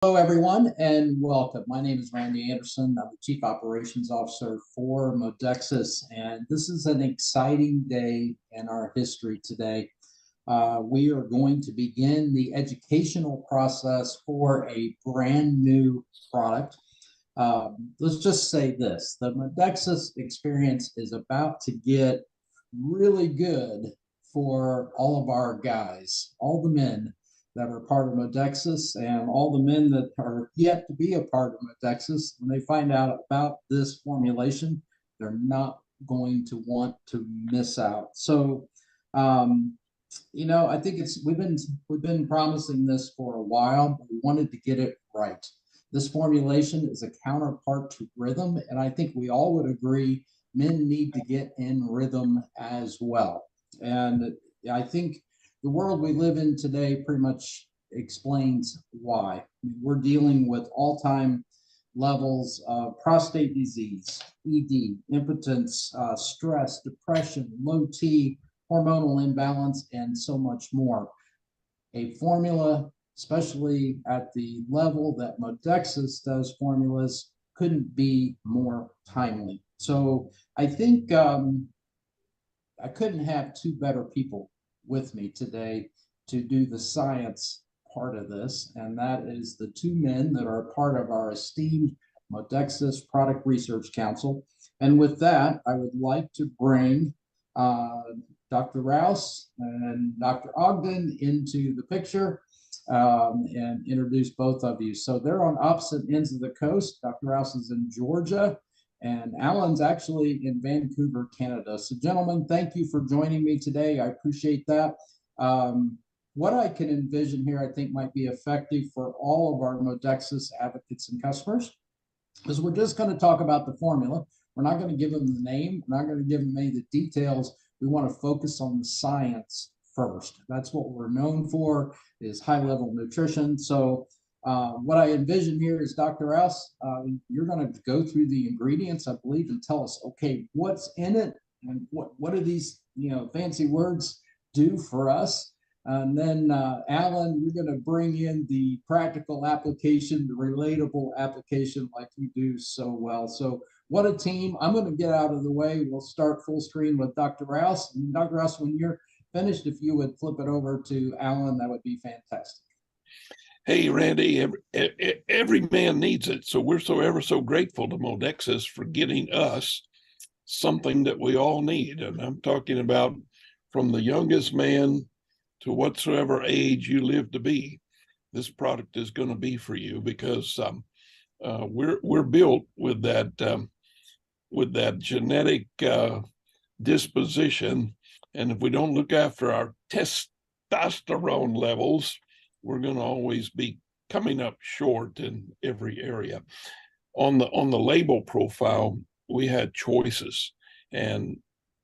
Hello, everyone, and welcome. My name is Randy Anderson. I'm the Chief Operations Officer for Modexus, and this is an exciting day in our history today. We are going to begin the educational process for a brand new product. Let's just say this, the Modexus experience is about to get really good for all of our guys, all the men that are part of Modexus and all the men that are yet to be a part of Modexus. When they find out about this formulation, they're not going to want to miss out. So, I think we've been promising this for a while, but we wanted to get it right. This formulation is a counterpart to rhythm, and I think we all would agree men need to get in rhythm as well. And I think the world we live in today pretty much explains why. We're dealing with all-time levels of prostate disease, ED, impotence, stress, depression, low T, hormonal imbalance, and so much more. A formula, especially at the level that Modexus does formulas, couldn't be more timely. So I think I couldn't have two better people with me today to do the science part of this, and that is the two men that are part of our esteemed Modexus Product Research Council. And with that, I would like to bring Dr. Rouse and Dr. Ogden into the picture and introduce both of you. So they're on opposite ends of the coast. Dr. Rouse is in Georgia, and Alan's actually in Vancouver, Canada. So gentlemen, thank you for joining me today. I appreciate that. What I can envision here, I think might be effective for all of our Modexus advocates and customers, is we're just going to talk about the formula. We're not going to give them the name. We're not going to give them any of the details. We want to focus on the science first. That's what we're known for, is high-level nutrition. So what I envision here is, Dr. Rouse, you're going to go through the ingredients, I believe, and tell us, okay, what's in it and what do these fancy words do for us? And then Alan, you're going to bring in the practical application, the relatable application like you do so well. So what a team. I'm going to get out of the way. We'll start full screen with Dr. Rouse. And Dr. Rouse, when you're finished, if you would flip it over to Alan, that would be fantastic. Hey, Randy, every man needs it. So we're so ever so grateful to Modexus for getting us something that we all need. And I'm talking about from the youngest man to whatsoever age you live to be. This product is going to be for you, because we're built with that genetic disposition. And if we don't look after our testosterone levels, we're going to always be coming up short in every area. On the label profile, we had choices, and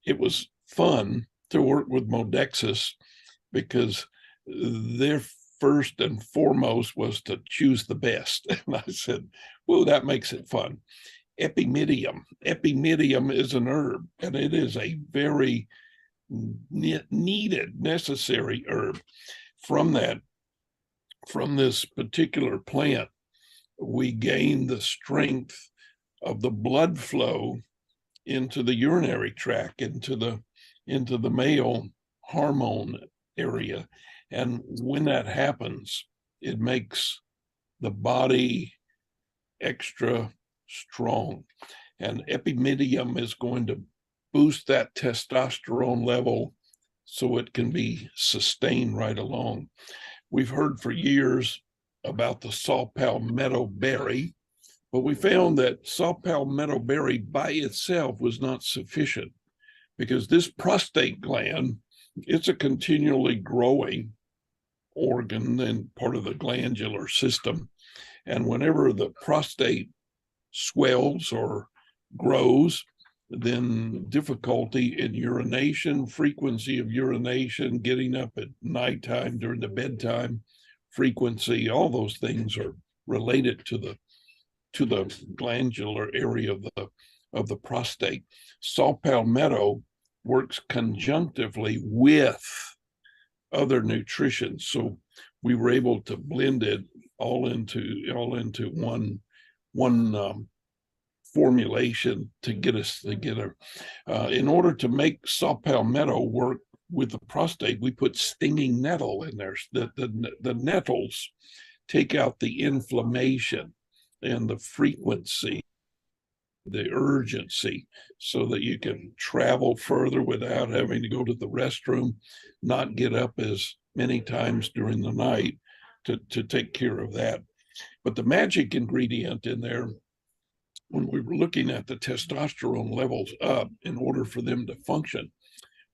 it was fun to work with Modexus because their first and foremost was to choose the best. And I said, well, that makes it fun. Epimedium. Epimedium is an herb, and it is a very needed, necessary herb. From this particular plant, we gain the strength of the blood flow into the urinary tract, into the male hormone area. And when that happens, it makes the body extra strong. And epimedium is going to boost that testosterone level so it can be sustained right along. We've heard for years about the saw palmetto berry, but we found that saw palmetto berry by itself was not sufficient, because this prostate gland, it's a continually growing organ and part of the glandular system. And whenever the prostate swells or grows, then difficulty in urination, frequency of urination, getting up at nighttime during the bedtime frequency, all those things are related to the glandular area of the prostate. Saw palmetto works conjunctively with other nutrition. So we were able to blend it all into one formulation to get us together. In order to make saw palmetto work with the prostate, we put stinging nettle in there. The nettles take out the inflammation and the frequency, the urgency, so that you can travel further without having to go to the restroom, not get up as many times during the night to take care of that. But the magic ingredient in there, when we were looking at the testosterone levels up in order for them to function,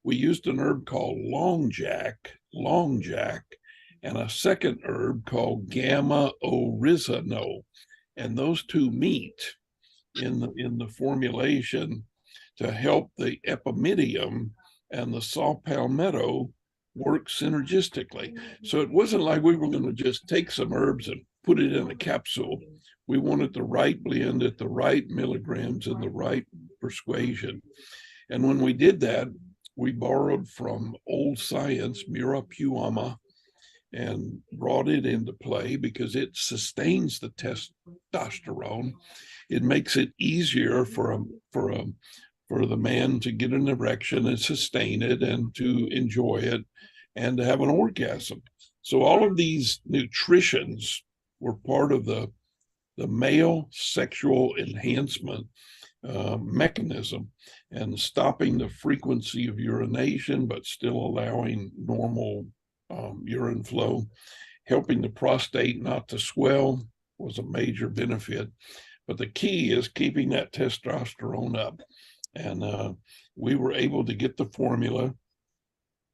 we used an herb called long jack, and a second herb called gamma oryzanol. And those two meet in the formulation to help the epimedium and the saw palmetto work synergistically. So it wasn't like we were going to just take some herbs and put it in a capsule. We wanted the right blend at the right milligrams and the right persuasion. And when we did that, we borrowed from old science, Mira Puama, and brought it into play because it sustains the testosterone. It makes it easier for the man to get an erection and sustain it and to enjoy it and to have an orgasm. So all of these nutritions were part of the male sexual enhancement mechanism, and stopping the frequency of urination, but still allowing normal urine flow. Helping the prostate not to swell was a major benefit. But the key is keeping that testosterone up. And we were able to get the formula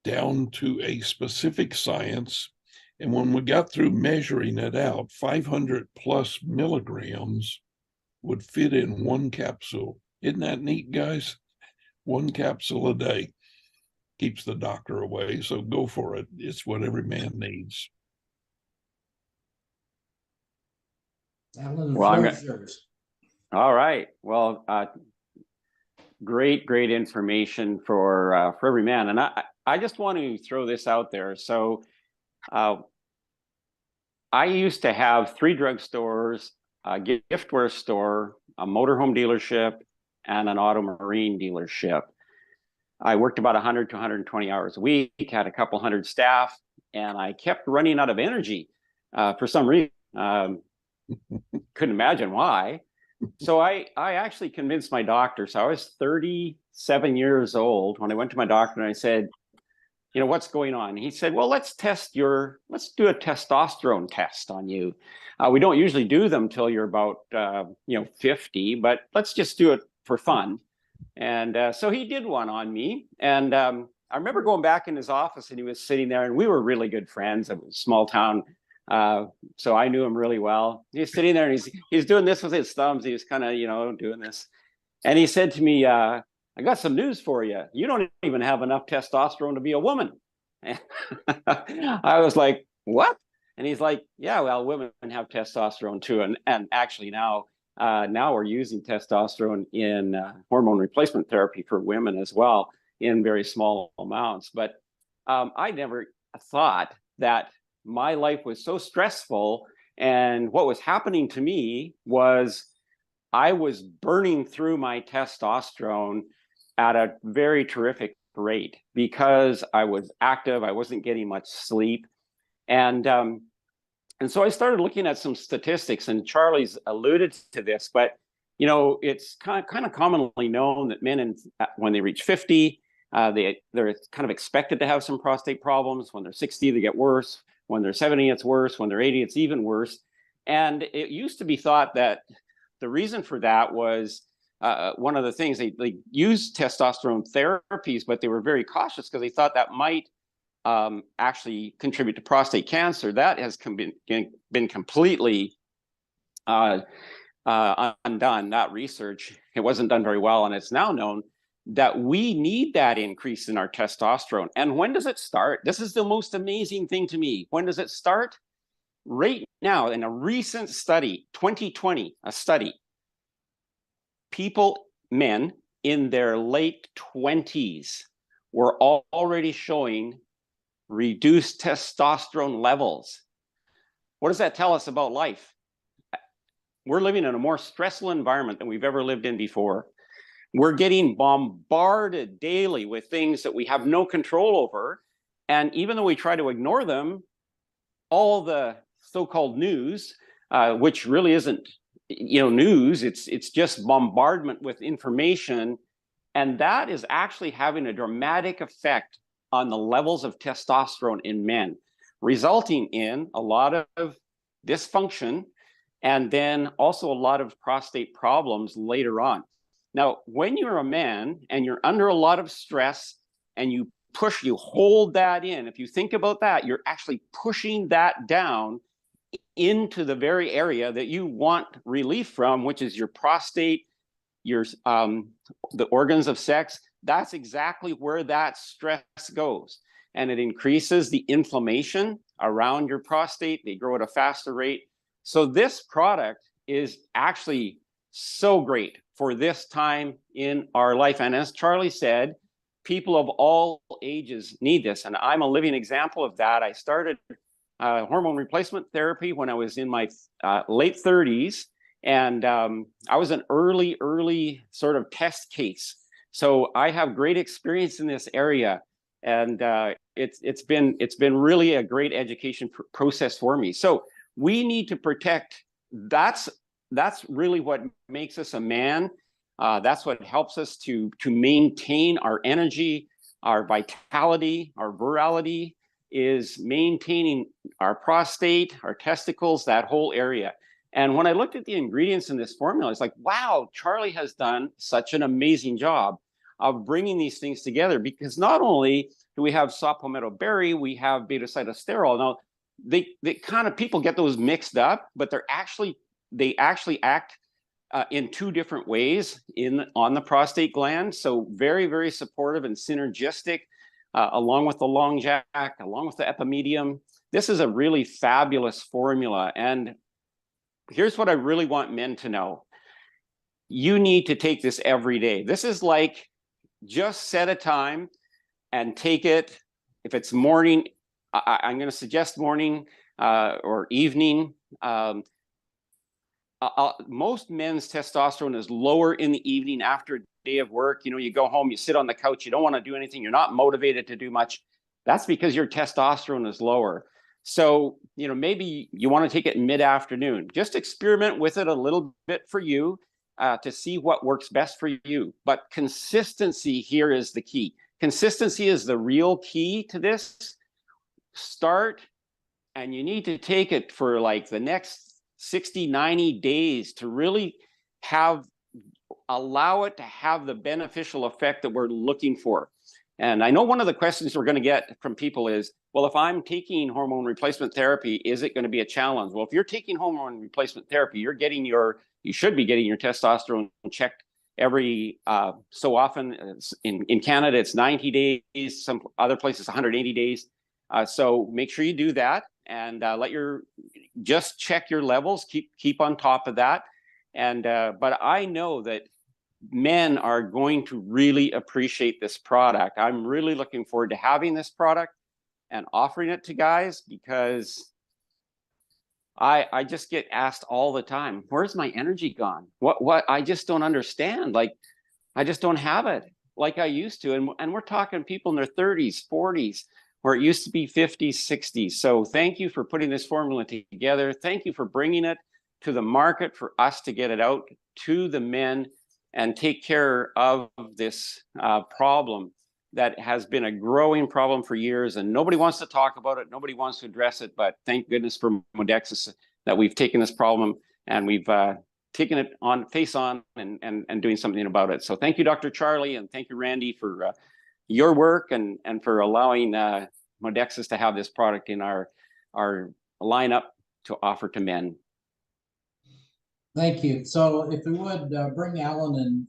down to a specific science. And when we got through measuring it out, 500 plus milligrams would fit in one capsule. Isn't that neat, guys? One capsule a day keeps the doctor away. So go for it. It's what every man needs. Alan, Well, I'm yours. All right. Well, great information for every man. And I just want to throw this out there. So I used to have 3 drugstores, a giftware store, a motorhome dealership, and an auto marine dealership. I worked about 100 to 120 hours a week, had a couple hundred staff, and I kept running out of energy for some reason. Couldn't imagine why. So I actually convinced my doctor. So I was 37 years old when I went to my doctor and I said, you know, what's going on? He said, well, let's do a testosterone test on you. We don't usually do them till you're about, 50, but let's just do it for fun. And so he did one on me. And I remember going back in his office and he was sitting there and we were really good friends. It was a small town. So I knew him really well. He's sitting there and he's doing this with his thumbs. He was kind of, doing this. And he said to me, I got some news for you. You don't even have enough testosterone to be a woman. And I was like, what? And he's like, yeah, well, women have testosterone too. And actually now we're using testosterone in hormone replacement therapy for women as well in very small amounts. But I never thought that my life was so stressful. And what was happening to me was I was burning through my testosterone at a very terrific rate because I was active. I wasn't getting much sleep. And so I started looking at some statistics, and Charlie's alluded to this, but it's kind of commonly known that men, when they reach 50, they're kind of expected to have some prostate problems. When they're 60, they get worse. When they're 70, it's worse. When they're 80, it's even worse. And it used to be thought that the reason for that was one of the things they used testosterone therapies, but they were very cautious because they thought that might actually contribute to prostate cancer. That has been completely undone. That research, it wasn't done very well, and it's now known that we need that increase in our testosterone. And when does it start? This is the most amazing thing to me. When does it start? Right now, in a recent study, 2020, a study, men in their late 20s were already showing reduced testosterone levels. What does that tell us about life? We're living in a more stressful environment than we've ever lived in before. We're getting bombarded daily with things that we have no control over. And even though we try to ignore them, all the so-called news, which really isn't, news, it's just bombardment with information. And that is actually having a dramatic effect on the levels of testosterone in men, resulting in a lot of dysfunction and then also a lot of prostate problems later on. Now, when you're a man and you're under a lot of stress and you hold that in, if you think about that, you're actually pushing that down into the very area that you want relief from, which is your prostate, your the organs of sex. That's exactly where that stress goes. And it increases the inflammation around your prostate. They grow at a faster rate. So this product is actually so great for this time in our life. And as Charlie said, people of all ages need this. And I'm a living example of that. I started hormone replacement therapy when I was in my late 30s. And I was an early sort of test case. So I have great experience in this area. And it's been really a great education process for me. So we need to protect. That's really what makes us a man. That's what helps us to maintain our energy, our vitality, our virility, is maintaining our prostate, our testicles, that whole area. And when I looked at the ingredients in this formula, it's like, wow, Charlie has done such an amazing job of bringing these things together, because not only do we have saw palmetto berry, we have beta-cytosterol. Now, they kind of, people get those mixed up, but they actually act in two different ways on the prostate gland. So very, very supportive and synergistic, along with the long jack, along with the epimedium. This is a really fabulous formula. And here's what I really want men to know. You need to take this every day. This is like, just set a time and take it. If it's morning, I'm going to suggest morning or evening. Most men's testosterone is lower in the evening after a day of work. You go home, you sit on the couch, you don't want to do anything, you're not motivated to do much. That's because your testosterone is lower. So, maybe you want to take it mid-afternoon. Just experiment with it a little bit for you to see what works best for you. But consistency here is the key. Consistency is the real key to this. Start, and you need to take it for like the next 60, 90 days to really allow it to have the beneficial effect that we're looking for. And I know one of the questions we're going to get from people is, well, if I'm taking hormone replacement therapy, is it going to be a challenge? Well, if you're taking hormone replacement therapy, you should be getting your testosterone checked every so often. In Canada, it's 90 days, some other places 180 days. So make sure you do that, and just check your levels, keep on top of that. And but I know that men are going to really appreciate this product. I'm really looking forward to having this product and offering it to guys, because I just get asked all the time, where's my energy gone? What I just don't understand. Like, I just don't have it like I used to. And we're talking people in their 30s, 40s, where it used to be 50s, 60s. So thank you for putting this formula together. Thank you for bringing it to the market for us to get it out to the men and take care of this problem that has been a growing problem for years, and nobody wants to talk about it. Nobody wants to address it, but thank goodness for Modexus that we've taken this problem and we've taken it face on and doing something about it. So thank you, Dr. Charlie, and thank you, Randy, for your work and for allowing Modexus to have this product in our lineup to offer to men. Thank you. So if we would bring Alan and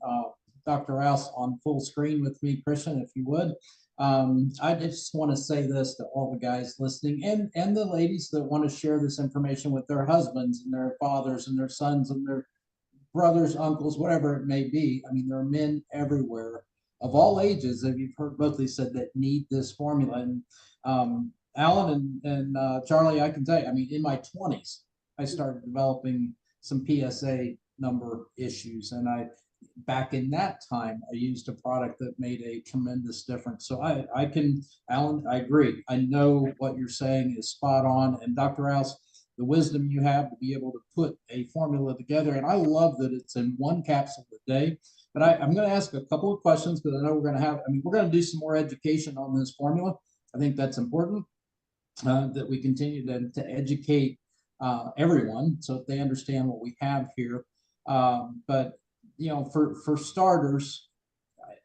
Dr. Rouse on full screen with me, Christian, if you would. I just want to say this to all the guys listening and the ladies that want to share this information with their husbands and their fathers and their sons and their brothers, uncles, whatever it may be. I mean, there are men everywhere of all ages, and you've heard both of these said, that need this formula. And Alan and Charlie, I can tell you, I mean, in my 20s, I started developing some PSA number issues. And back in that time, I used a product that made a tremendous difference. So I can, Alan, I agree. I know what you're saying is spot on. And Dr. Rouse, the wisdom you have to be able to put a formula together. And I love that it's in one capsule a day. But I'm going to ask a couple of questions because I know we're going to have, I mean, we're going to do some more education on this formula. I think that's important that we continue to educate everyone so that they understand what we have here. But, you know, for starters,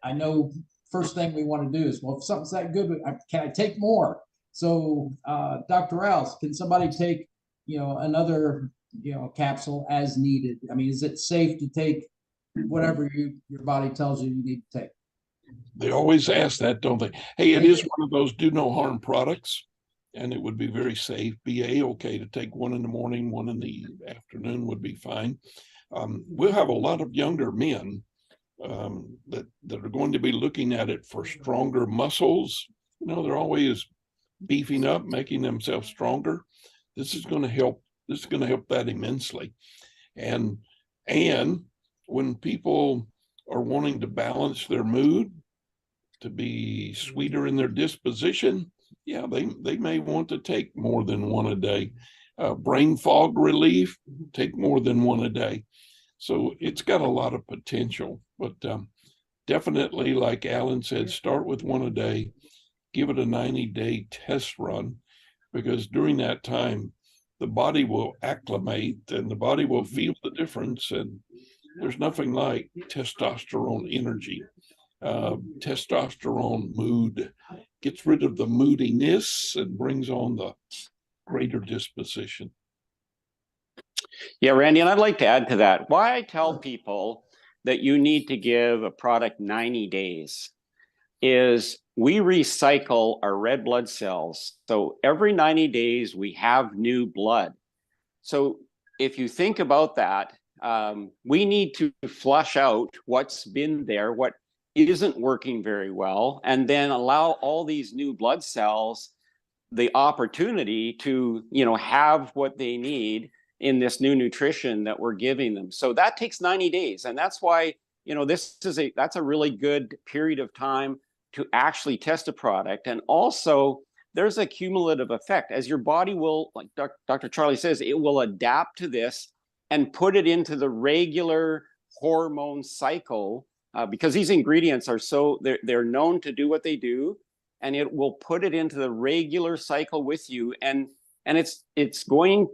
I know first thing we want to do is, well, if something's that good, can I take more? So Dr. Rouse, can somebody take, you know, another, you know, capsule as needed? I mean, is it safe to take whatever your body tells you need to take? They always ask that, don't they? Hey, it is one of those do no harm products, and it would be very safe. Be A-okay to take one in the morning, one in the afternoon would be fine. We'll have a lot of younger men that are going to be looking at it for stronger muscles. You know, they're always beefing up, making themselves stronger. This is going to help. This is going to help that immensely. And when people are wanting to balance their mood, to be sweeter in their disposition, yeah, they may want to take more than one a day. Brain fog relief, take more than one a day. So it's got a lot of potential, but definitely, like Alan said, start with one a day, give it a 90-day test run, because during that time, the body will acclimate and the body will feel the difference. And there's nothing like testosterone energy, testosterone mood, gets rid of the moodiness and brings on the greater disposition. Yeah, Randy, and I'd like to add to that. Why I tell people that you need to give a product 90 days is we recycle our red blood cells. So every 90 days, we have new blood. So if you think about that, we need to flush out what's been there, what isn't working very well, and then allow all these new blood cells the opportunity to, you know, have what they need in this new nutrition that we're giving them. So that takes 90 days. And that's why, you know, that's a really good period of time to actually test a product. And also there's a cumulative effect as your body will, like Dr. Charlie says, it will adapt to this and put it into the regular hormone cycle because these ingredients are so, they're known to do what they do, and it will put it into the regular cycle with you. And it's going,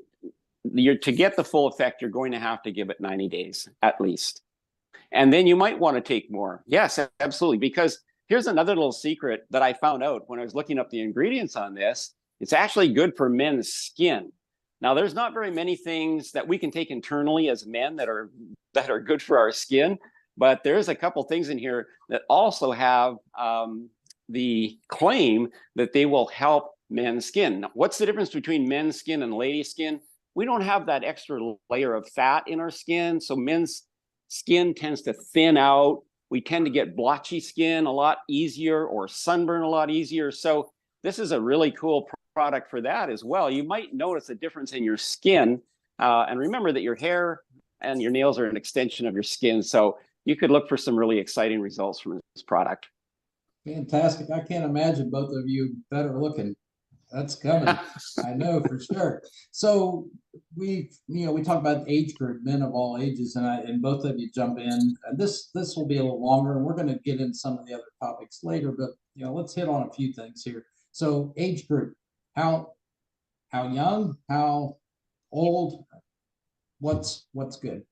to get the full effect, you're going to have to give it 90 days at least. And then you might want to take more. Yes, absolutely. Because here's another little secret that I found out when I was looking up the ingredients on this. It's actually good for men's skin. Now, there's not very many things that we can take internally as men that are good for our skin, but there's a couple things in here that also have the claim that they will help men's skin. Now, what's the difference between men's skin and ladies' skin? We don't have that extra layer of fat in our skin, so men's skin tends to thin out. We tend to get blotchy skin a lot easier, or sunburn a lot easier. So this is a really cool product for that as well. You might notice a difference in your skin. And remember that your hair and your nails are an extension of your skin. So you could look for some really exciting results from this product. Fantastic. I can't imagine both of you better looking. That's coming. I know for sure. So we talk about age group, men of all ages, and both of you jump in. And this will be a little longer, and we're going to get into some of the other topics later. But let's hit on a few things here. So age group, how young, how old, what's good?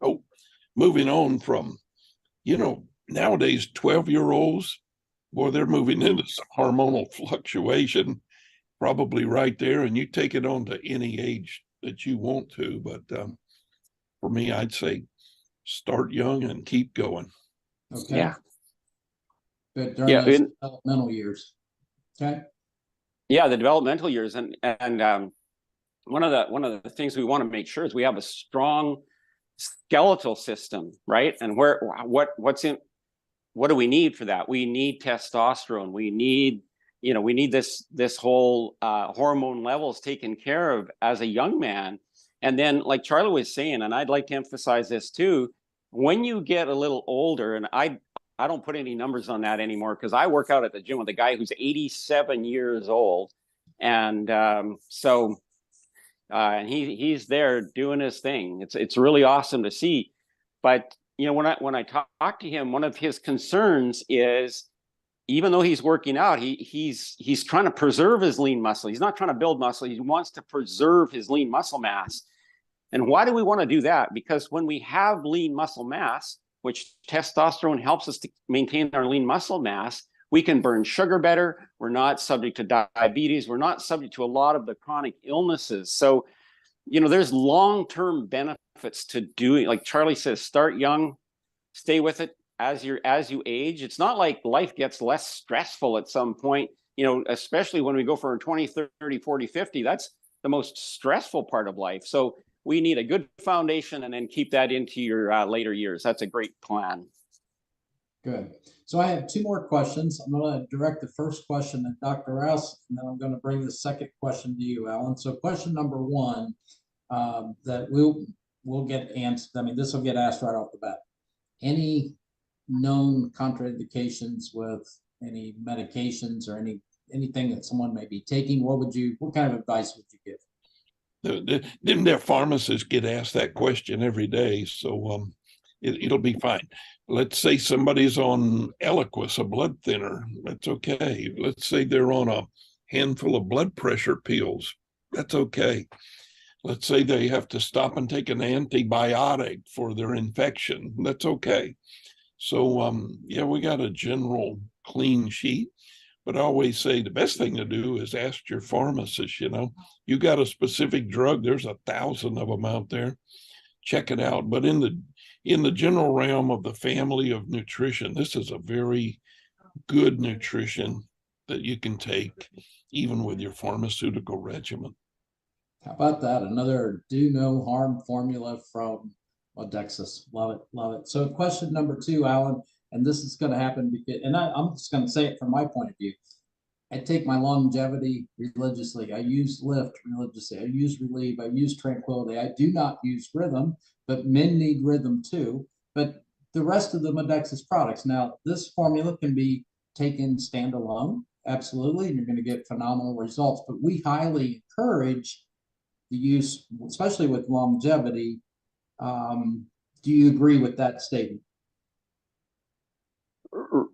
Oh, moving on from, nowadays 12-year-olds. Boy, they're moving into some hormonal fluctuation, probably right there. And you take it on to any age that you want to. But for me, I'd say start young and keep going. Okay. Yeah. Good. During those developmental years. Okay. Yeah, the developmental years, and one of the things we want to make sure is we have a strong skeletal system, right? And what do we need for that? We need testosterone. We need we need this whole hormone levels taken care of as a young man. And then, like Charlie was saying, and I'd like to emphasize this too, when you get a little older, and I don't put any numbers on that anymore, because I work out at the gym with a guy who's 87 years old. And and he's there doing his thing. It's really awesome to see. But when I talk to him, one of his concerns is, even though he's working out, he's trying to preserve his lean muscle. He's not trying to build muscle. He wants to preserve his lean muscle mass. And why do we want to do that? Because when we have lean muscle mass, which testosterone helps us to maintain our lean muscle mass, we can burn sugar better. We're not subject to diabetes. We're not subject to a lot of the chronic illnesses. So, there's long-term benefits to doing, like Charlie says, start young, stay with it as you age. It's not like life gets less stressful at some point, especially when we go for 20, 30, 40, 50. That's the most stressful part of life. So we need a good foundation and then keep that into your later years. That's a great plan. Good. So I have two more questions. I'm going to direct the first question at Dr. Rouse, and then I'm going to bring the second question to you, Alan. So question number one, that we'll get answered. I mean, this will get asked right off the bat. Any known contraindications with any medications or anything that someone may be taking? What kind of advice would you give? Their pharmacists get asked that question every day, so it'll be fine. Let's say somebody's on Eliquis, a blood thinner. That's okay. Let's say they're on a handful of blood pressure pills. That's okay. Let's say they have to stop and take an antibiotic for their infection. That's okay. So, we got a general clean sheet. But I always say the best thing to do is ask your pharmacist. You got a specific drug, there's 1,000 of them out there. Check it out. But in the general realm of the family of nutrition, this is a very good nutrition that you can take even with your pharmaceutical regimen. How about that? Another do no harm formula from Modexus. Love it. Love it. So question number two, Alan, and this is going to happen because, and I'm just going to say it from my point of view. I take my longevity religiously. I use Lift religiously. I use Relieve. I use Tranquility. I do not use Rhythm, but men need Rhythm too. But the rest of the Modexus products. Now, this formula can be taken standalone. Absolutely. And you're going to get phenomenal results. But we highly encourage the use, especially with longevity. Do you agree with that statement?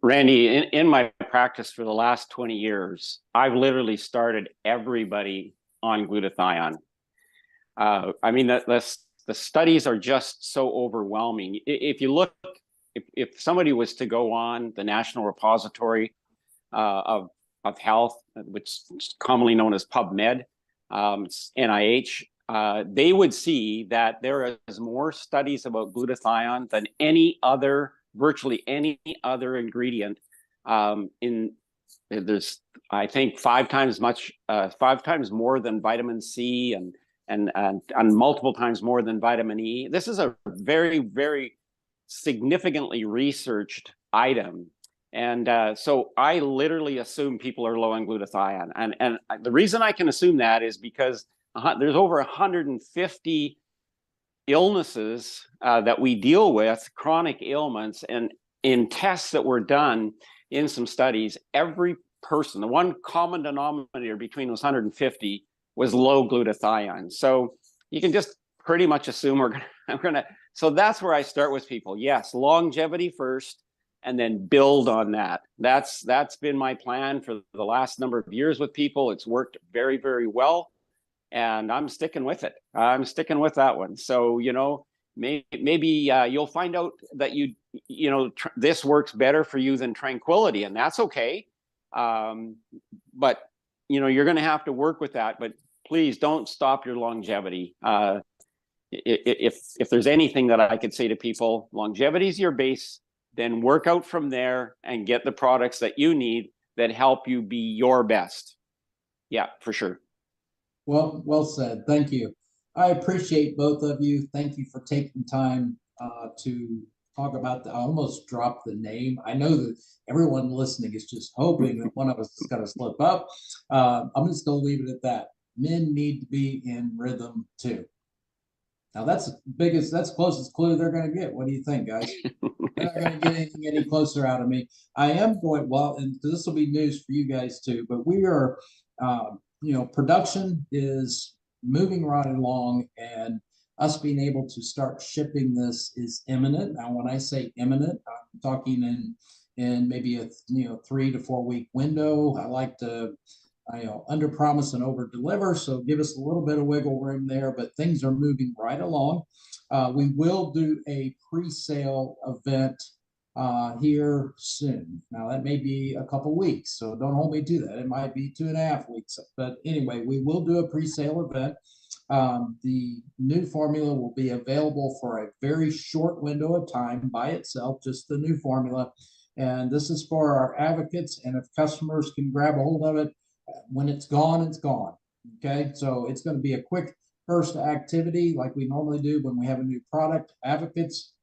Randy, in my practice for the last 20 years, I've literally started everybody on glutathione. I mean, the studies are just so overwhelming. If you look, if somebody was to go on the National Repository of Health, which is commonly known as PubMed, NIH, they would see that there is more studies about glutathione than virtually any other ingredient. There's, I think, 5 times more than vitamin C and multiple times more than vitamin E. This is a very, very significantly researched item. And so I literally assume people are low on glutathione. And the reason I can assume that is because there's over 150 illnesses that we deal with, chronic ailments, and in tests that were done in some studies, every person, the one common denominator between those 150 was low glutathione. So you can just pretty much assume we're gonna. So that's where I start with people. Yes, longevity first, and then build on that. That's been my plan for the last number of years with people. It's worked very, very well. And I'm sticking with it. I'm sticking with that one. So, maybe you'll find out that this works better for you than Tranquility, and that's okay. But, you're going to have to work with that. But please don't stop your longevity. If there's anything that I could say to people, longevity is your base, then work out from there and get the products that you need that help you be your best. Yeah, for sure. Well said. Thank you. I appreciate both of you. Thank you for taking time to talk about I almost dropped the name. I know that everyone listening is just hoping that one of us is going to slip up. I'm just going to leave it at that. Men need to be in rhythm too. Now that's the biggest, that's the closest clue they're going to get. What do you think, guys? They're not going to get anything any closer out of me. I am going, well, and this will be news for you guys too, but we are, production is moving right along, and us being able to start shipping this is imminent. Now, when I say imminent, I'm talking in maybe a 3 to 4 week window. I like to under promise and over deliver. So give us a little bit of wiggle room there, but things are moving right along. We will do a pre-sale event here soon. Now that may be a couple weeks, so don't hold me to that. It might be 2.5 weeks, but anyway, we will do a pre-sale event. The new formula will be available for a very short window of time by itself, just the new formula. And this is for our advocates. And if customers can grab a hold of it, when it's gone, it's gone. Okay, so it's going to be a quick burst activity like we normally do when we have a new product. Advocates,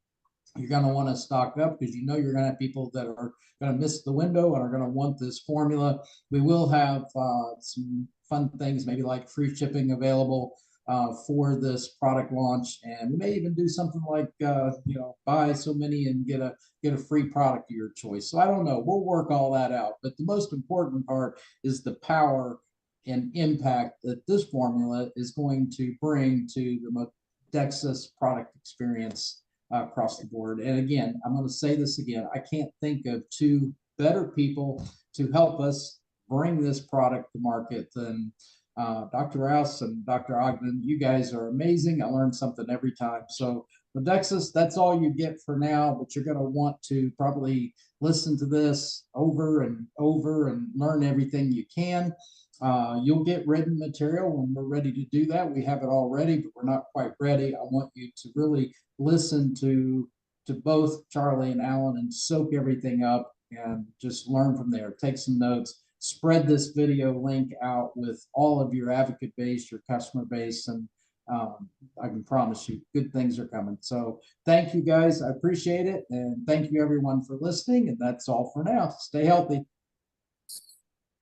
you're going to want to stock up because you're going to have people that are going to miss the window and are going to want this formula. We will have some fun things, maybe like free shipping available for this product launch, and we may even do something like buy so many and get a free product of your choice. So I don't know, we'll work all that out, but the most important part is the power and impact that this formula is going to bring to the Modexus product experience across the board. And again, I'm going to say this again, I can't think of two better people to help us bring this product to market than Dr. Rouse and Dr. Ogden. You guys are amazing. I learn something every time. So Modexus, that's all you get for now, but you're going to want to probably listen to this over and over and learn everything you can. You'll get written material when we're ready to do that. We have it all ready, but we're not quite ready. I want you to really listen to both Charlie and Alan and soak everything up and just learn from there. Take some notes. Spread this video link out with all of your advocate base, your customer base, and I can promise you good things are coming. So thank you guys. I appreciate it. And thank you everyone for listening. And that's all for now. Stay healthy.